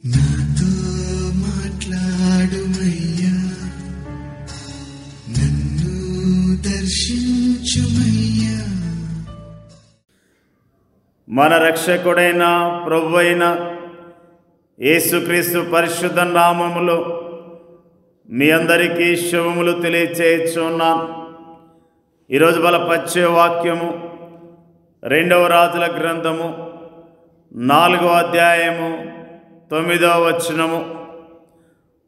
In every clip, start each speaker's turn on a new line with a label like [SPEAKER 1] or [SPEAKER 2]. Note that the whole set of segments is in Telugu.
[SPEAKER 1] నాతో మాట్లాడుమయ్యా, నన్ను దర్శించుమయ్యా.
[SPEAKER 2] మన రక్షకుడైన ప్రభువైన యేసుక్రీస్తు పరిశుద్ధ నామములో మీ అందరికీ శుభములు తెలియచేయుచున్నాను. ఈరోజు బలపరిచే వాక్యము 2వ రాజుల గ్రంథము 4వ అధ్యాయము 9వ వచనము.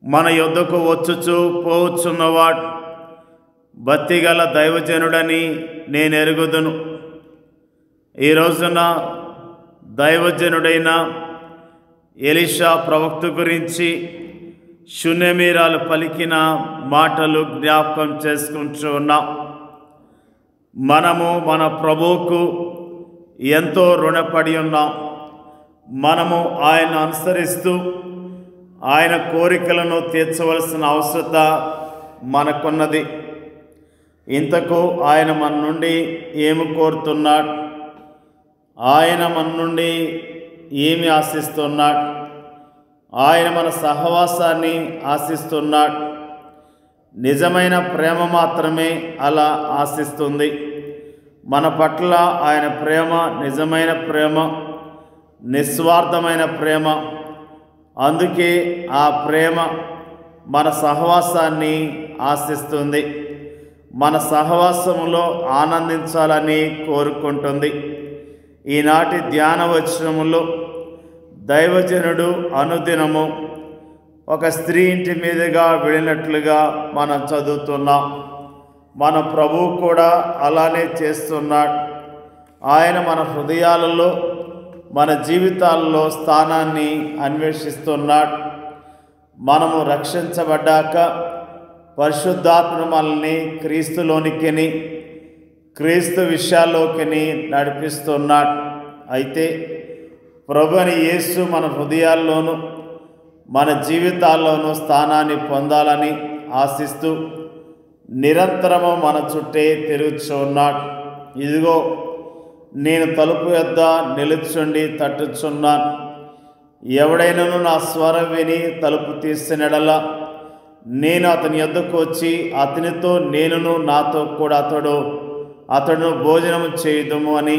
[SPEAKER 2] మన యొద్దకు వచ్చుచూ పోవచ్చున్నవాడు భక్తిగల దైవజనుడని నేను ఎరుగుదును. ఈ రోజున దైవజనుడైన ఎలీషా ప్రవక్త గురించి శూన్యమీరాలు పలికిన మాటలు జ్ఞాపకం చేసుకుంటూ ఉన్నాం. మనము మన ప్రభువుకు ఎంతో రుణపడి ఉన్నాం. మనము ఆయన అనుసరిస్తూ ఆయన కోరికలను తీర్చవలసిన అవసరత మనకున్నది. ఇంతకు ఆయన మన నుండి ఏమి కోరుతున్నాడు? ఆయన మన నుండి ఏమి ఆశిస్తున్నాడు? ఆయన మన సహవాసాన్ని ఆశిస్తున్నాడు. నిజమైన ప్రేమ మాత్రమే అలా ఆశిస్తుంది. మన పట్ల ఆయన ప్రేమ నిజమైన ప్రేమ, నిస్వార్థమైన ప్రేమ. అందుకే ఆ ప్రేమ మన సహవాసాన్ని ఆశిస్తుంది. మన సహవాసములో ఆనందించాలని కోరుకుంటుంది. ఈనాటి ధ్యాన వచనములో దైవజనుడు అనుదినము ఒక స్త్రీ ఇంటి మీదుగా వెళ్ళినట్లుగా మనం చదువుతున్నాం. మన ప్రభువు కూడా అలానే చేస్తున్నాడు. ఆయన మన హృదయాలలో, మన జీవితాలలో స్థానాన్ని అన్వేషిస్తున్నాడు. మనము రక్షించబడ్డాక పరిశుద్ధాత్మ మనల్ని క్రీస్తులోనికిని, క్రీస్తు విషయాల్లోకిని నడిపిస్తున్నాడు. అయితే ప్రభుని యేసు మన హృదయాల్లోనూ మన జీవితాల్లోనూ స్థానాన్ని పొందాలని ఆశిస్తూ నిరంతరము మన చుట్టే తిరుగుచున్నాడు. ఇదిగో నేను తలుపు యొద్ద నిలుచుండి తట్టుచున్నాను. ఎవడైనను నా స్వరం విని తలుపు తీసినడలా నేను అతని యొద్దకు వచ్చి అతనితో నేనును నాతో కూడా అతడు భోజనము చేయుదుము అని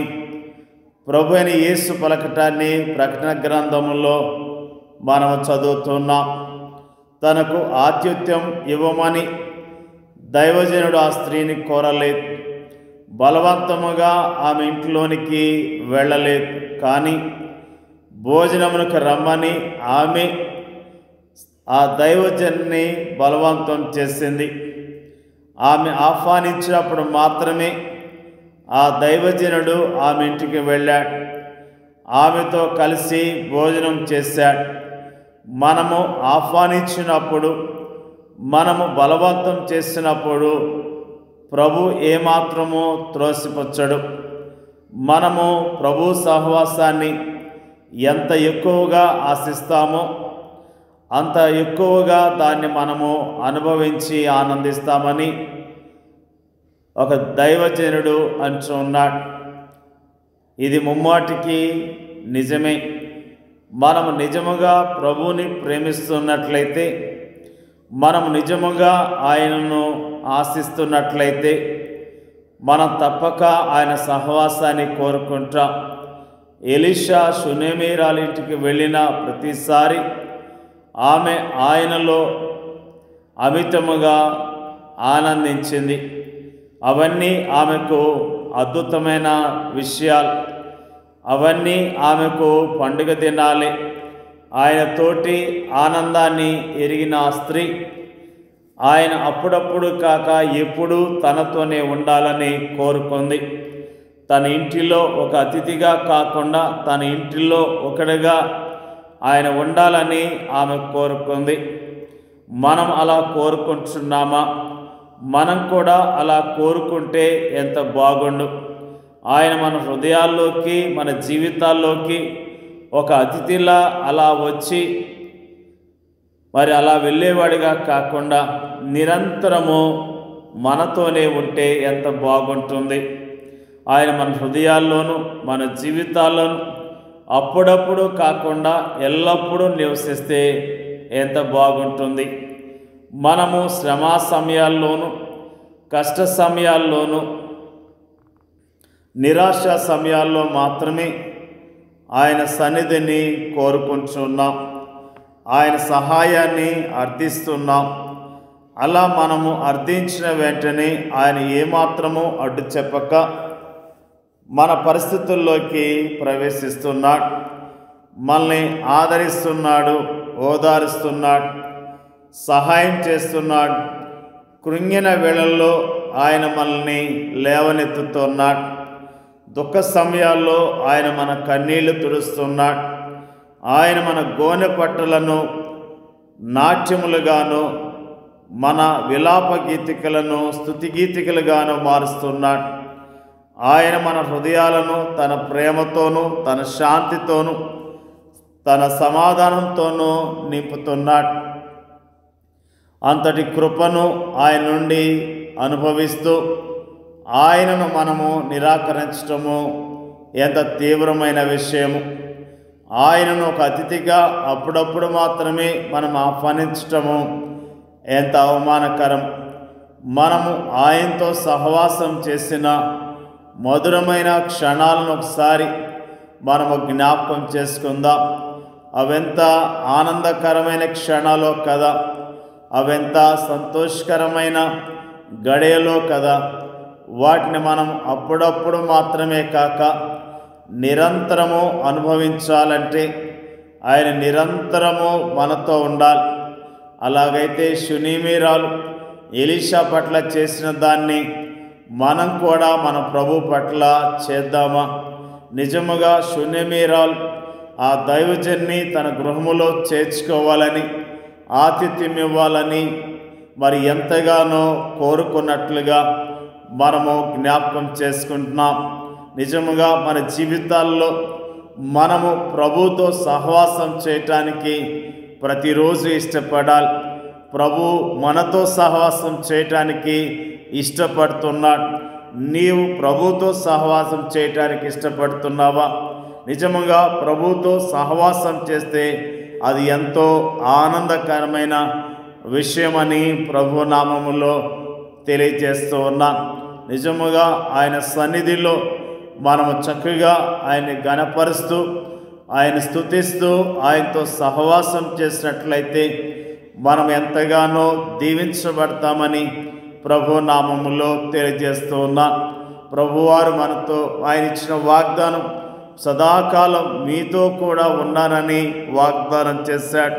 [SPEAKER 2] ప్రభు అయిన యేసు పలకటాన్ని ప్రకటన గ్రంథములో మనము చదువుతున్నాం. తనకు ఆతిథ్యం ఇవ్వమని దైవజనుడు ఆ స్త్రీని కోరలేదు. బలవంతముగా ఆమె ఇంట్లోనికి వెళ్ళలేదు. కానీ భోజనమునకు రమ్మని ఆమె ఆ దైవజన్ని బలవంతం చేసింది. ఆమె ఆహ్వానించినప్పుడు మాత్రమే ఆ దైవజనుడు ఆమె ఇంటికి వెళ్ళాడు. ఆమెతో కలిసి భోజనం చేశాడు. మనము ఆహ్వానించినప్పుడు, మనము బలవంతం చేసినప్పుడు ప్రభు ఏమాత్రమో త్రోసిపుచ్చడు. మనము ప్రభు సహవాసాన్ని ఎంత ఎక్కువగా ఆశిస్తామో అంత ఎక్కువగా దాన్ని మనము అనుభవించి ఆనందిస్తామని ఒక దైవజనుడు అంటున్నాడు. ఇది ముమ్మాటికి నిజమే. మనము నిజముగా ప్రభువుని ప్రేమిస్తున్నట్లయితే, మనము నిజముగా ఆయనను ఆశిస్తున్నట్లయితే మనం తప్పక ఆయన సహవాసాన్ని కోరుకుంటాం. ఎలీషా షూనేమీరాల ఇంటికి వెళ్ళిన ప్రతిసారి ఆమె ఆయనలో అమితముగా ఆనందించింది. అవన్నీ ఆమెకు అద్భుతమైన విషయాలు. అవన్నీ ఆమెకు పండుగ దినాలే. ఆయన తోటి ఆనందాన్ని ఎరిగిన ఆ స్త్రీ ఆయన అప్పుడప్పుడు కాక ఎప్పుడూ తనతోనే ఉండాలని కోరుకుంది. తన ఇంటిలో ఒక అతిథిగా కాకుండా తన ఇంటిలో ఒకడిగా ఆయన ఉండాలని ఆమె కోరుకుంది. మనం అలా కోరుకుంటున్నామా? మనం కూడా అలా కోరుకుంటే ఎంత బాగుండు. ఆయన మన హృదయాల్లోకి, మన జీవితాల్లోకి ఒక అతిథిలా అలా వచ్చి మరి అలా వెళ్ళేవాడిగా కాకుండా నిరంతరము మనతోనే ఉంటే ఎంత బాగుంటుంది. ఆయన మన హృదయాల్లోనూ మన జీవితాల్లోనూ అప్పుడప్పుడు కాకుండా ఎల్లప్పుడూ నివసిస్తే ఎంత బాగుంటుంది. మనము శ్రమ సమయాల్లోనూ, కష్ట సమయాల్లోనూ, నిరాశ సమయాల్లో మాత్రమే ఆయన సన్నిధిని కోరుకుంటున్నాం, ఆయన సహాయాన్ని అర్థిస్తున్నాం. అలా మనము అర్థించిన వెంటనే ఆయన ఏమాత్రము అడ్డు చెప్పక మన పరిస్థితుల్లోకి ప్రవేశిస్తున్నాడు, మనల్ని ఆదరిస్తున్నాడు, ఓదారుస్తున్నాడు, సహాయం చేస్తున్నాడు. కృంగిన వేళల్లో ఆయన మనల్ని లేవనెత్తుతున్నాడు. దుఃఖ సమయాల్లో ఆయన మన కన్నీళ్లు తుడుస్తున్నాడు. ఆయన మన గోనె పట్టలను నాట్యములుగాను, మన విలాప గీతికలను స్తుతి గీతికలుగాను మారుస్తున్నాడు. ఆయన మన హృదయాలను తన ప్రేమతోనూ, తన శాంతితోనూ, తన సమాధానంతోనూ నింపుతున్నాడు. అంతటి కృపను ఆయన నుండి అనుభవిస్తూ ఆయనను మనము నిరాకరించటము ఎంత తీవ్రమైన విషయము. ఆయనను ఒక అతిథిగా అప్పుడప్పుడు మాత్రమే మనం ఆహ్వానించటము ఎంత అవమానకరం. మనము ఆయనతో సహవాసం చేసిన మధురమైన క్షణాలను ఒకసారి మనము జ్ఞాపకం చేసుకుందాం. అవెంత ఆనందకరమైన క్షణాలో కదా, అవెంత సంతోషకరమైన గడియలో కదా. వాటిని మనం అప్పుడప్పుడు మాత్రమే కాక నిరంతరము అనుభవించాలంటే ఆయన నిరంతరము మనతో ఉండాలి. అలాగైతే షునేమీరాలు ఎలీషా పట్ల చేసిన దాన్ని మనం కూడా మన ప్రభు పట్ల చేద్దామా? నిజముగా షునేమీరాలు ఆ దైవజన్ని తన గృహములో చేర్చుకోవాలని, ఆతిథ్యం ఇవ్వాలని మరి ఎంతగానో కోరుకున్నట్లుగా మనము జ్ఞాపకం చేసుకుంటున్నాం. నిజముగా మన జీవితాల్లో మనము ప్రభుతో సహవాసం చేయటానికి ప్రతిరోజు ఇష్టపడాలి. ప్రభు మనతో సహవాసం చేయటానికి ఇష్టపడుతున్నాడు. నీవు ప్రభుతో సహవాసం చేయటానికి ఇష్టపడుతున్నావా? నిజముగా ప్రభుతో సహవాసం చేస్తే అది ఎంతో ఆనందకరమైన విషయమని ప్రభు నామములో తెలియజేస్తూ ఉన్నా. నిజముగా ఆయన సన్నిధిలో మనము చక్కగా ఆయన్ని ఘనపరుస్తూ, ఆయన స్తుతిస్తూ, ఆయనతో సహవాసం చేసినట్లయితే మనం ఎంతగానో దీవించబడతామని ప్రభు నామములో తెలియజేస్తూ ఉన్నా. ప్రభువారు మనతో ఆయన ఇచ్చిన వాగ్దానం సదాకాలం మీతో కూడా ఉన్నానని వాగ్దానం చేశాడు.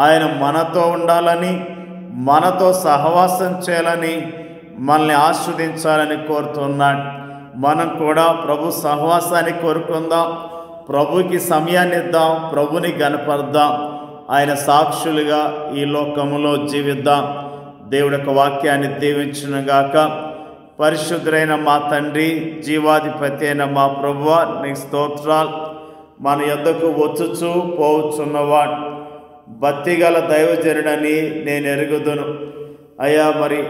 [SPEAKER 2] ఆయన మనతో ఉండాలని, మనతో సహవాసం చేయాలని, మనల్ని ఆస్వాదించాలని కోరుతున్నాడు. మనం కూడా ప్రభు సహవాసాన్ని కోరుకుందాం, ప్రభుకి సమయాన్ని ఇద్దాం, ప్రభుని గనపరుద్దాం, ఆయన సాక్షులుగా ఈ లోకములో జీవిద్దాం. దేవుడి యొక్క వాక్యాన్ని దీవించునుగాక. పరిశుద్ధులైన మా తండ్రి, జీవాధిపతి అయిన మా ప్రభువా, నీకు స్తోత్రాలు. మన యొద్దకు వచ్చుచూ పోవచ్చున్నవాడు భక్తిగల దైవజనుడని నేను ఎరుగుదును. అయ్యా, మరి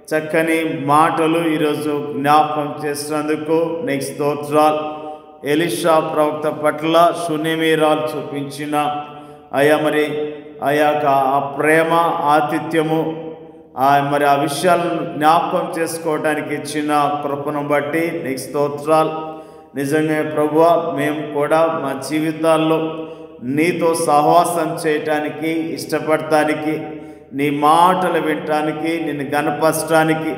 [SPEAKER 2] చక్కని మాటలు ఈరోజు జ్ఞాపకం చేసినందుకు నీకు స్తోత్రాలు. ఎలీషా ప్రవక్త పట్ల షునేమీరాలు చూపించిన మరి ఆ ప్రేమ, ఆతిథ్యము, మరి ఆ విషయాలను జ్ఞాపకం చేసుకోవడానికి ఇచ్చిన కృపను బట్టి నీకు స్తోత్రాలు. నిజంగా ప్రభువా, మేము కూడా మా జీవితాల్లో నీతో సహవాసం చేయటానికి, ఇష్టపడటానికి, నీ మాటలు వినటానికి, నిన్ను గణపరచడానికి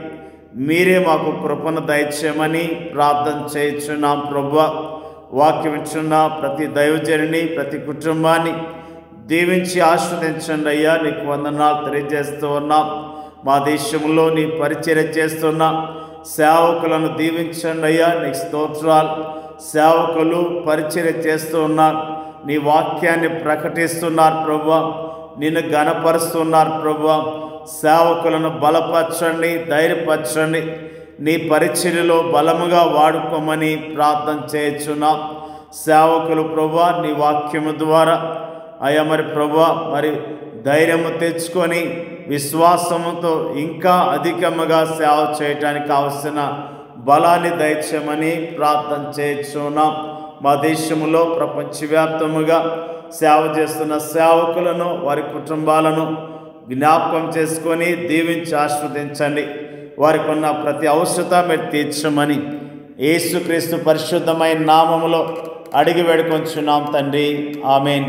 [SPEAKER 2] మీరే మాకు కృపను దయచేయమని ప్రార్థన చేయించున్నాం. ప్రభువా, వాక్యం ఇచ్చున్న ప్రతి దైవజనుని, ప్రతి కుటుంబాన్ని దీవించి ఆస్వాదించండి అయ్యా. నీకు వందనాలు తెలియజేస్తూ ఉన్నాం. మా దేశంలో నీ పరిచర్య చేస్తున్న సేవకులను దీవించండి అయ్యా. నీకు స్తోత్రాలు. సేవకులు పరిచర్య చేస్తూ ఉన్నారు, నీ వాక్యాన్ని ప్రకటిస్తున్నారు ప్రభువా, నిన్ను ఘనపరుస్తున్నారు ప్రభువా. సేవకులను బలపరచండి, ధైర్యపరచండి, నీ పరిచర్యలో బలముగా వాడుకోమని ప్రార్థన చేయుచున్నాం. సేవకులు ప్రభువా, నీ వాక్యము ద్వారా అయ్యా మరి ప్రభువా, మరి ధైర్యము తెచ్చుకొని విశ్వాసముతో ఇంకా అధికముగా సేవ చేయటానికి కావలసిన బలాన్ని దయచేయమని ప్రార్థన చేయుచున్నాం. మా దేశంలో ప్రపంచవ్యాప్తముగా సేవ చేస్తున్న సేవకులను వారి కుటుంబాలను జ్ఞాపకం చేసుకొని దీవించి ఆస్వాదించండి. వారికి ఉన్న ప్రతి అవసరత మీరు తీర్చమని యేసుక్రీస్తు పరిశుద్ధమైన నామములో అడిగి వేడుకొంచున్నాం తండ్రి. ఆమేన్.